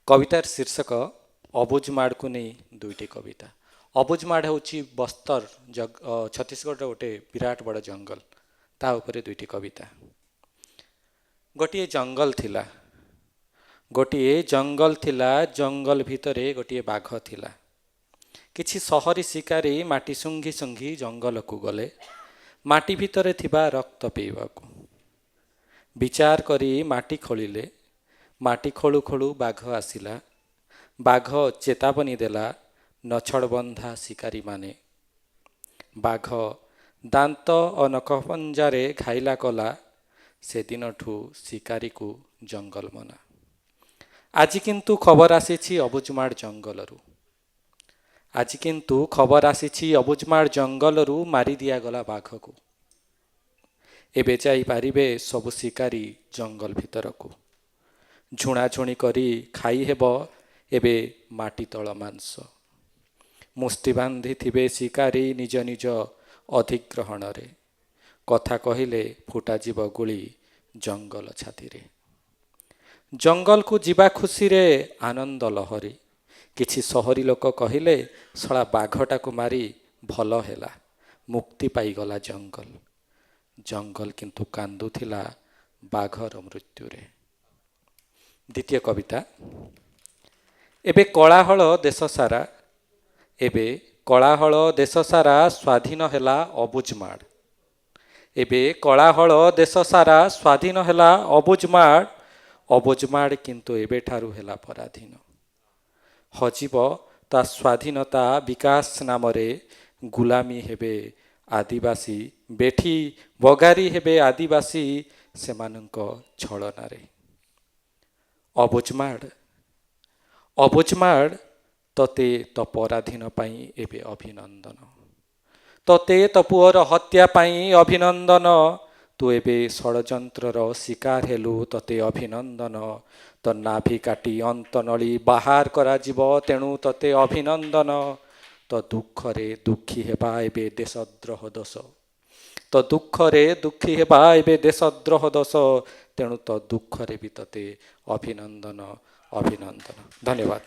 कवितार शीर्षक अबुझमाड़ को नहीं दुईटी कविता। अबुझमाड़ हूँ बस्तर छत्तीसगढ़ गोटे विराट बड़ जंगल ता उपरे दुईटी कविता। गोटे जंगल थिला, गोटे जंगल थिला, जंगल भितरे गोटे बाघ थिला। किछि सहरी शिकारी माटी सुंघी सुंघी जंगल को गले माटी भितरे थिबा रक्त पीवाकू। विचार करी माटी खोलिले, माटी खोलु खोलु बाघ आसिला। बाघ चेतावनी देला नछड़ बंधा शिकारी माने। बाघ दांत और नखपंजारे घाइला कला से दिन ठू शिकारी को जंगल मना। आज किंतु खबर आसीछि अबुझमाड़ जंगलरू। आज किंतु खबर आसीछि अबुझमाड़ जंगलरू मारी दिया गला बाघ को। एबे जाई पारिबे सबु शिकारी जंगल भितर को। झुणाझुणी करी खाई हेब एबे माटी तल मांस। मुष्टि बांधी थिबे शिकारी निज निज अधिग्रहण रे। कथा कहिले फुटा जीव गुली जंगल छाती रे। जंगल को जीवा खुशी रे आनंद लहरी। किछि सहरी लोक कहिले सला बाघटा को मारी भल हेला, मुक्ति पाईगला जंगल। जंगल किंतु कांदुथिला बाघर मृत्यु रे। द्वितीय कविता। एबे कोलाहल देश सारा, एबे कोलाहल देश सारा स्वाधीन हेला अबुझमाड़। एबे कोलाहल देश सारा स्वाधीन हेला अबुझमाड़। अबुझमाड़ किंतु एबे ठारू हेला पराधीन। हजिब ता स्वाधीनता विकास नाम रे गुलामी हेबे आदिवासी। बेठी बगारी हेबे आदिवासी सेमानंको छलना रे। अबुझमाड़ अबुझमाड़ तते तो पराधीन पाई एबे अभिनंदन। तते तो पुअर हत्या पाई अभिनंदन। तू एबे षड़यंत्रर शिकार हेलु तते अभिनंदन। तो नाभि काटी अंत नली बाहर करा जीव तेणु तते अभिनंदन। तो दुख रे दुखी हेबा एबे देशद्रोह दोष। तो दुख रे दुखी हेबा एबे देशद्रोह दोष। तेणु तो दुख रे भी तते अभिनंदन अभिनंदन। धन्यवाद।